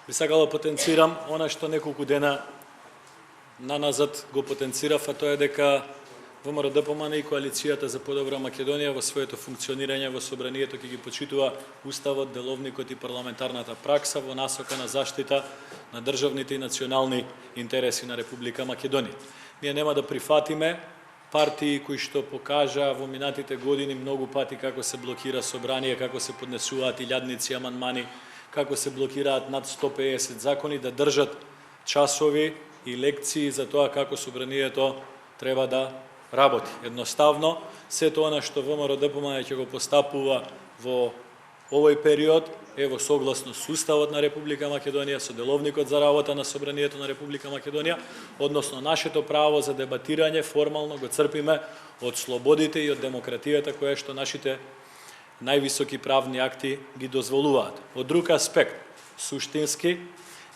Би сакал да потенцирам она што неколку дена наназад го потенцирав, а тоа е дека ВМРО-ДПМН и Коалицијата за подобра Македонија во своето функционирање во собранието ќе ги почитува уставот, деловникот и парламентарната пракса во насока на заштита на државните и национални интереси на Република Македонија. Ние нема да прифатиме партии кои што покажа во минатите години многу пати како се блокира собрание, како се поднесуваат илјадници амандмани, како се блокираат над 150 закони, да држат часови и лекции за тоа како собранието треба да работи. Едноставно, сето она што ВМРО-ДПМН ќе го постапува во овој период е во согласно со Уставот на Република Македонија, со деловникот за работа на собранието на Република Македонија, односно нашето право за дебатирање формално го црпиме од слободите и од демократијата која што нашите највисоки правни акти ги дозволуваат. Од друг аспект, суштински,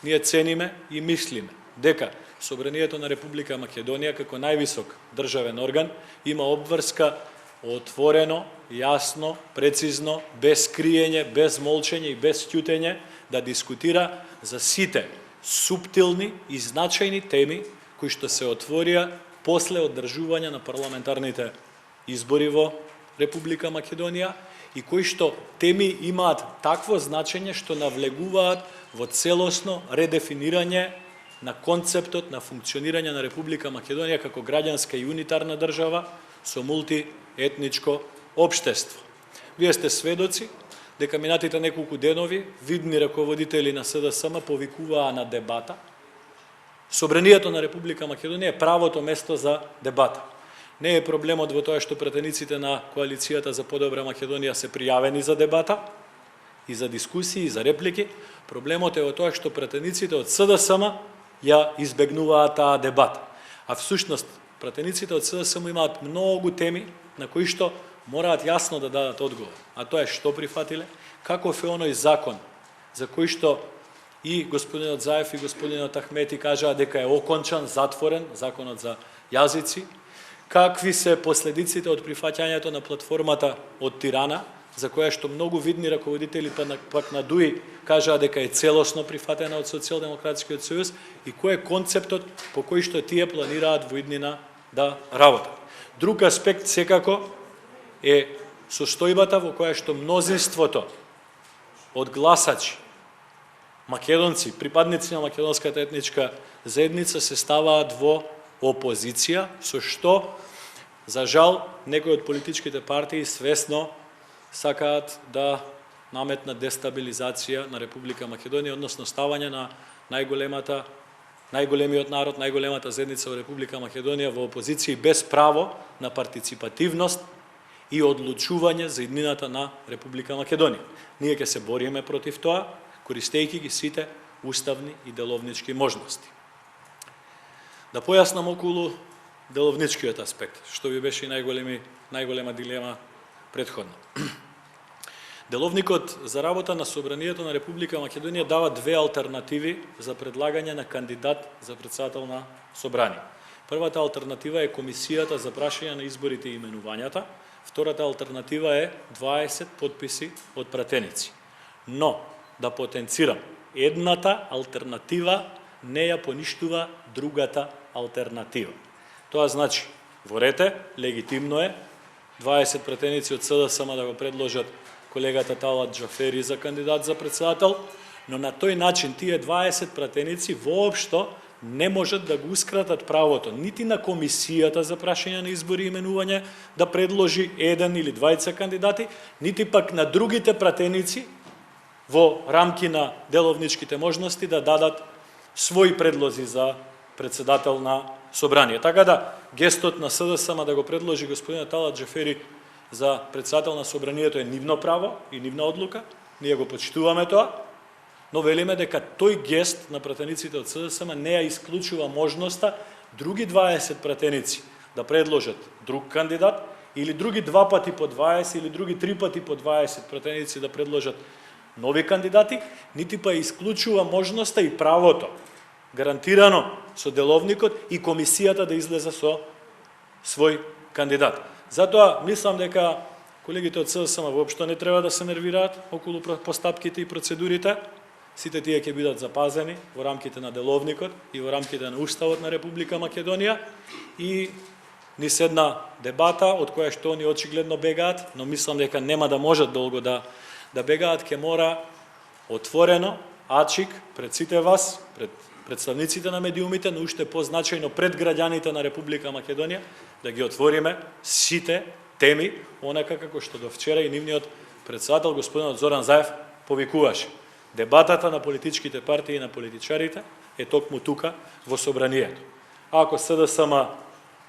ние цениме и мислиме дека собранието на Република Македонија како највисок државен орган има обврска отворено, јасно, прецизно, без криење, без молчење и без ќутење да дискутира за сите суптилни и значајни теми кои што се отворија после одржување на парламентарните избори во Република Македонија и кои што теми имаат такво значење што навлегуваат во целосно редефинирање на концептот на функционирање на Република Македонија како граѓанска и унитарна држава со мултиетничко општество. Вие сте сведоци дека минатите неколку денови видни раководители на СДСМ повикуваа на дебата. Собранието на Република Македонија е правото место за дебата. Не е проблемот во тоа што пратениците на Коалицијата за подобра Македонија се пријавени за дебата и за дискусии и за реплики. Проблемот е во тоа што пратениците од СДСМ ја избегнуваат таа дебата. А всушност пратениците од СДСМ имаат многу теми на кои што мораат јасно да дадат одговор. А тоа е што прифатиле, каков е оној закон за кој што и господинот Заев и господинот Ахмети кажаа дека е окончан, затворен, законот за јазици, какви се последиците од прифаќањето на платформата од Тирана, за која што многу видни раководители пак на ДУИ кажаа дека е целосно прифатена од Социјалдемократскиот сојуз и кој е концептот по кој што тие планираат во иднина да работат. Друг аспект секако е состојбата во која што мнозинството од гласачи, македонци, припадници на македонската етничка заедница се ставаат во опозиција, со што, за жал, некои од политичките партии свесно сакаат да наметнат дестабилизација на Република Македонија, односно ставање на најголемиот народ, најголемата заедница во Република Македонија во опозиција без право на партиципативност и одлучување за иднината на Република Македонија. Ние ќе се бориме против тоа, користејќи ги сите уставни и деловнички можности. Да појаснам околу деловничкиот аспект, што би беше и најголема дилема предходно. Деловникот за работа на собранието на Република Македонија дава две алтернативи за предлагање на кандидат за претседател на собрание. Првата алтернатива е Комисијата за прашање на изборите и именувањата, втората алтернатива е 20 подписи од пратеници. Но, да потенцирам, едната алтернатива не ја поништува другата алтернатива. Тоа значи, во рете, легитимно е 20 пратеници од СДСМ да го предложат колегата Талат Џафери за кандидат за претседател, но на тој начин тие 20 пратеници воопшто не можат да гоускратат правото нити на Комисијата за прашање на избори и именување да предложи еден или двајца кандидати, нити пак на другите пратеници во рамки на деловничките можности да дадат своји предлози за претседател на собрание. Така да, гестот на СДСМ да го предложи господинот Талат Џафери за претседател на собранието е нивно право и нивна одлука, ние го почитуваме тоа, но велиме дека тој гест на пратениците од СДСМ не ја исклучува можноста други 20 пратеници да предложат друг кандидат или други 2 пати по 20 или други 3 пати по 20 пратеници да предложат нови кандидати, нити па исклучува можноста и правото гарантирано со деловникот и комисијата да излезе со свој кандидат. Затоа мислам дека колегите од СДСМ воопшто не треба да се нервираат околу постапките и процедурите. Сите тие ќе бидат запазени во рамките на деловникот и во рамките на Уставот на Република Македонија и ни седна дебата од која што они очигледно бегаат, но мислам дека нема да можат долго да бегаат, ќе мора отворено, ачик, пред сите вас, пред представниците на медиумите, но уште позначајно пред граѓаните на Република Македонија, да ги отвориме сите теми, онака како што до вчера и нивниот председател господинот Зоран Заев повикуваше. Дебатата на политичките партии и на политичарите е токму тука во собранието. Ако СДСМ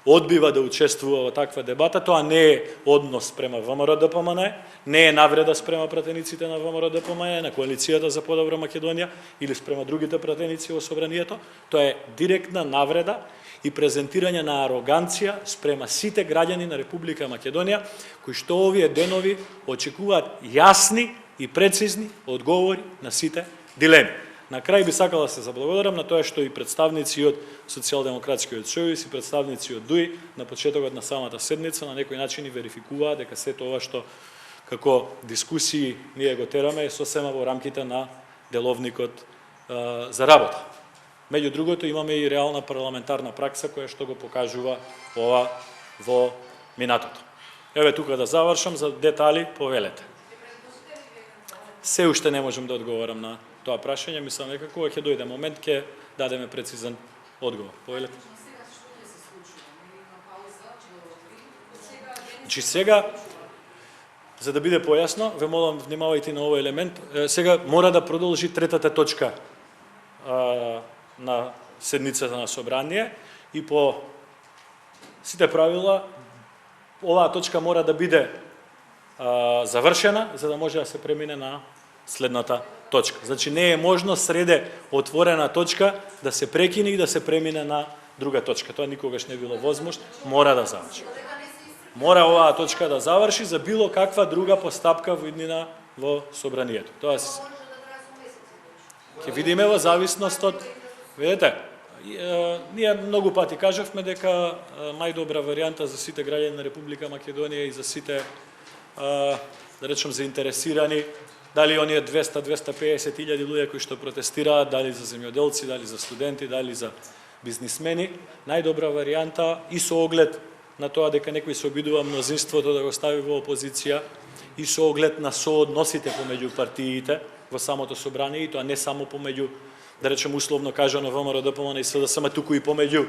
одбива да учествува во таква дебата, тоа не е однос спрема ВМРО-ДПМН, не е навреда спрема пратениците на ВМРО-ДПМН, на Коалицијата за подобра Македонија или спрема другите пратеници во собранието, тоа е директна навреда и презентирање на ароганција спрема сите граѓани на Република Македонија, кои што овие денови очекуваат јасни и прецизни одговори на сите дилеми. На крај би сакала да се заблагодарам на тоа што и представници од Социјалдемократскиот сојуз и представници од ДУИ на почетокот на самата седница на некој начин и верификуваат дека сето ова што како дискусии ние го тераме е сосема во рамките на деловникот за работа. Меѓу другото имаме и реална парламентарна пракса која што го покажува ова во минатото. Еве тука да завршам, за детали повелете. Се уште не можам да одговорам на тоа прашање, мислам дека кога ќе дојде момент ќе дадеме прецизен одговор. Повелете. Значи сега, за да биде појасно, ве молам внимавајте на овој елемент, сега мора да продолжи третата точка на седницата на собрание и по сите правила оваа точка мора да биде завршена за да може да се премине на следната точка. Значи не е можно среде отворена точка да се прекине и да се премине на друга точка. Тоа никогаш не било возможно, мора да заврши. Мора оваа точка да заврши за било каква друга постапка во иднина во собранието. Тоа ќе видиме во зависност од, видите, ние многу пати кажавме дека најдобра варијанта за сите граѓани на Република Македонија и за сите да речем заинтересирани, дали оние 200-250 илјади луѓе кои што протестираат, дали за земјоделци, дали за студенти, дали за бизнисмени, најдобра варијанта и со оглед на тоа дека некој се обидува мнозинството да го стави во опозиција и со оглед на соодносите помеѓу партиите во самото собрание, и тоа не само помеѓу, да речем условно кажано ВМРО-ДПМН и СДСМ, туку и помеѓу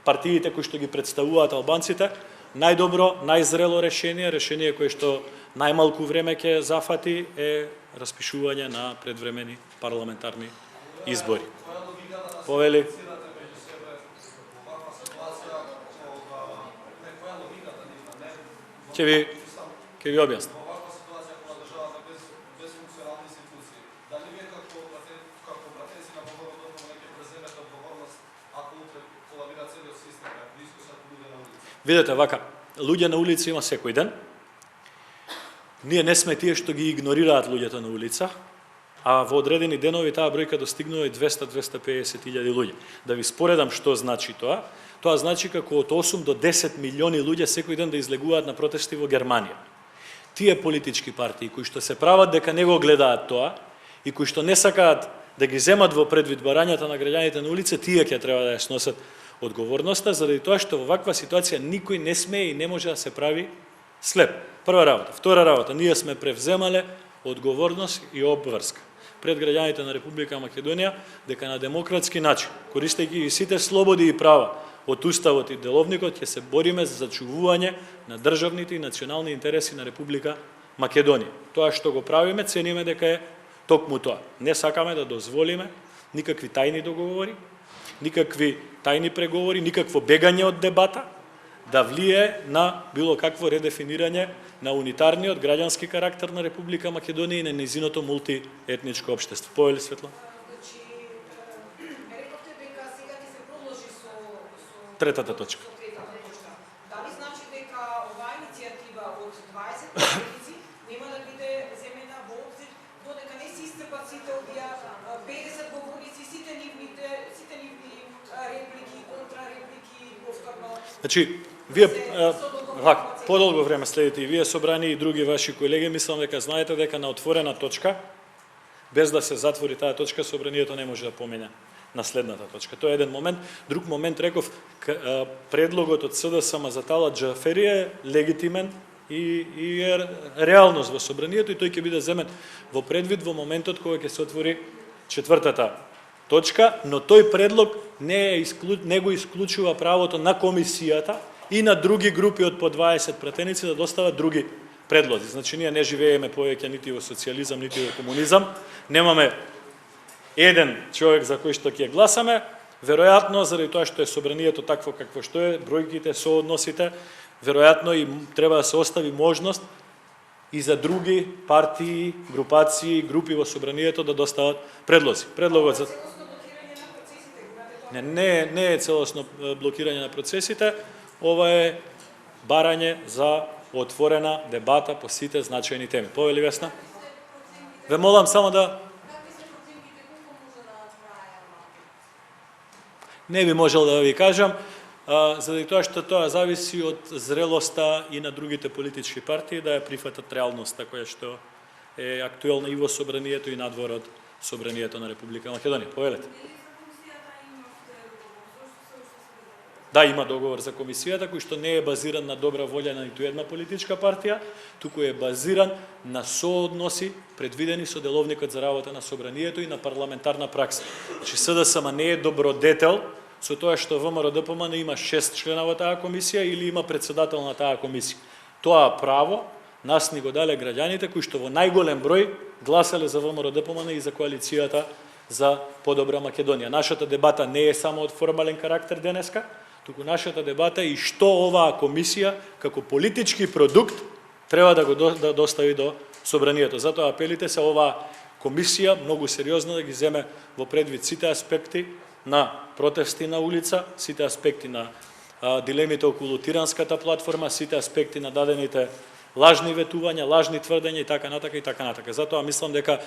партиите кои што ги представуваат албанците, најдобро, најзрело решение кое што најмалку време ќе зафати е распишување на предвремени парламентарни избори. Повели? Ќе ви објаснам. Видете, вака, луѓе на улица има секој ден. Ние не сме тие што ги игнорираат луѓето на улица, а во одредени денови таа бројка достигнува и 200-250 илјади луѓе. Да ви споредам што значи тоа. Тоа значи како од 8 до 10 милиони луѓе секој ден да излегуваат на протести во Германија. Тие политички партии кои што се прават дека не го гледаат тоа и кои што не сакаат да ги земат во предвид барањата на граѓаните на улица, тие ќе треба да ја сносат одговорноста, заради тоа што во ваква ситуација никој не смее и не може да се прави слеп. Прва работа. Втора работа, ние сме превземале одговорност и обврска пред граѓаните на Република Македонија дека на демократски начин, користејќи сите слободи и права од Уставот и Деловникот, ќе се бориме за зачувување на државните и национални интереси на Република Македонија. Тоа што го правиме, цениме дека е токму тоа. Не сакаме да дозволиме никакви тајни договори, никакви тајни преговори, никакво бегање од дебата да влие на било какво редефинирање на унитарниот граѓански карактер на Република Македонија и на нејзиното мултиетничко општество. Повели, Светла? Третата точка. Дали значи дека оваа иницијатива од 20 пратеници нема да биде земена во обзир додека не се истрпат сите овие 50 говорници, сите нивни реплики, контрареплики, повторно. Значи, вие подолго време следите и вие собрани и други ваши колеги, мислам дека знаете дека на отворена точка без да се затвори таа точка, собранието не може да помене на следната точка. Тоа е еден момент. Друг момент, реков, предлогот од СДСМ за Талат Џафери е легитимен и е реалност во собранието и тој ќе биде земен во предвид во моментот кога ќе се отвори четвртата точка, но тој предлог не го исклучува правото на комисијата и на други групи од по 20 пратеници да достават други предлози. Значи, ние не живееме повеќе нити во социјализам, нити во комунизам, немаме еден човек за кој што ќе гласаме, веројатно заради тоа што е собранието такво какво што е, бројките, соодносите, веројатно и треба да се остави можност и за други партии, групации, групи во собранието да достават предлози. Предлогот за не е целосно блокирање на процесите, ова е барање за отворена дебата по сите значајни теми. Повели Весна? Ве молам само да не би можел да ви кажам, заради тоа што тоа зависи од зрелоста и на другите политички партии да ја прифатат реалноста која што е актуелна и во собранието и надвор од собранието на Република Македонија. Повелете. Да, има договор за комисијата кој што не е базиран на добра волја на ниту една политичка партија, туку е базиран на соодноси предвидени со деловникот за работа на собранието и на парламентарна пракса. Значи СДСМ не е добродетел со тоа што ВМРО ДПМН има 6 члена во таа комисија или има председател на таа комисија. Тоа право нас ни го дале граѓаните кои што во најголем број гласале за ВМРО ДПМН и за коалицијата за подобра Македонија. Нашата дебата не е само од формален карактер денеска, туку нашата дебата е и што оваа комисија како политички продукт треба да го достави до собранието. Затоа апелите се оваа комисија многу сериозно да ги земе во предвид сите аспекти на протести на улица, сите аспекти на дилемите околу тиранската платформа, сите аспекти на дадените лажни ветувања, лажни тврдења и така натака и така натака. Затоа мислам дека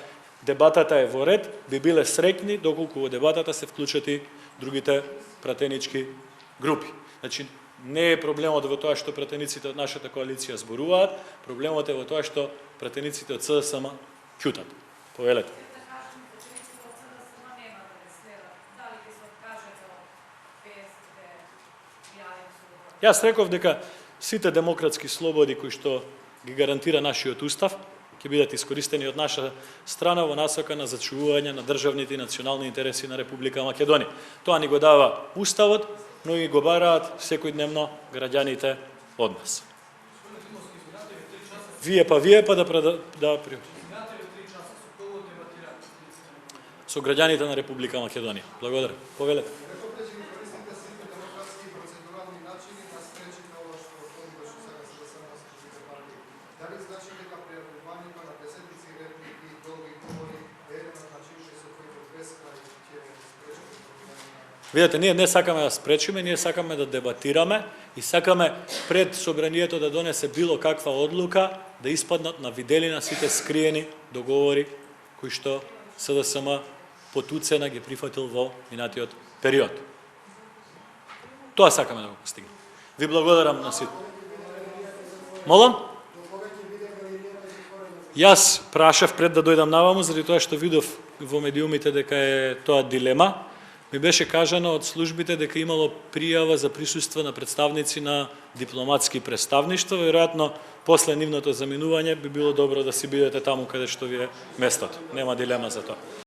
дебатата е во ред, би биле среќни доколку во дебатата се вклучат и другите пратенички групи. Значи, не е проблемот во тоа што пратениците од нашата коалиција зборуваат, проблемот е во тоа што пратениците од СДСМ ќутат. Повелете. Јас реков дека сите демократски слободи кои што ги гарантира нашиот устав ќе бидат искористени од наша страна во насока на зачувување на државните и национални интереси на Република Македонија. Тоа ни го дава уставот, но и го бараат секојдневно граѓаните од нас. Вие па со граѓаните на Република Македонија. Благодарам. Повелете. Видете, ние не сакаме да спречиме, ние сакаме да дебатираме и сакаме пред собранието да донесе било каква одлука да испаднат на виделина сите скриени договори кои што СДСМ под уцена ги прифатил во минатиот период. Тоа сакаме да го постигнеме. Ви благодарам на сите. Молам? Јас прашав пред да дојдам наваму, заради тоа што видов во медиумите дека е тоа дилема. Ми беше кажано од службите дека имало пријава за присуство на представници на дипломатски представништва. Веројатно, после нивното заминување би било добро да си бидете таму каде што ви е местото. Нема дилема за тоа.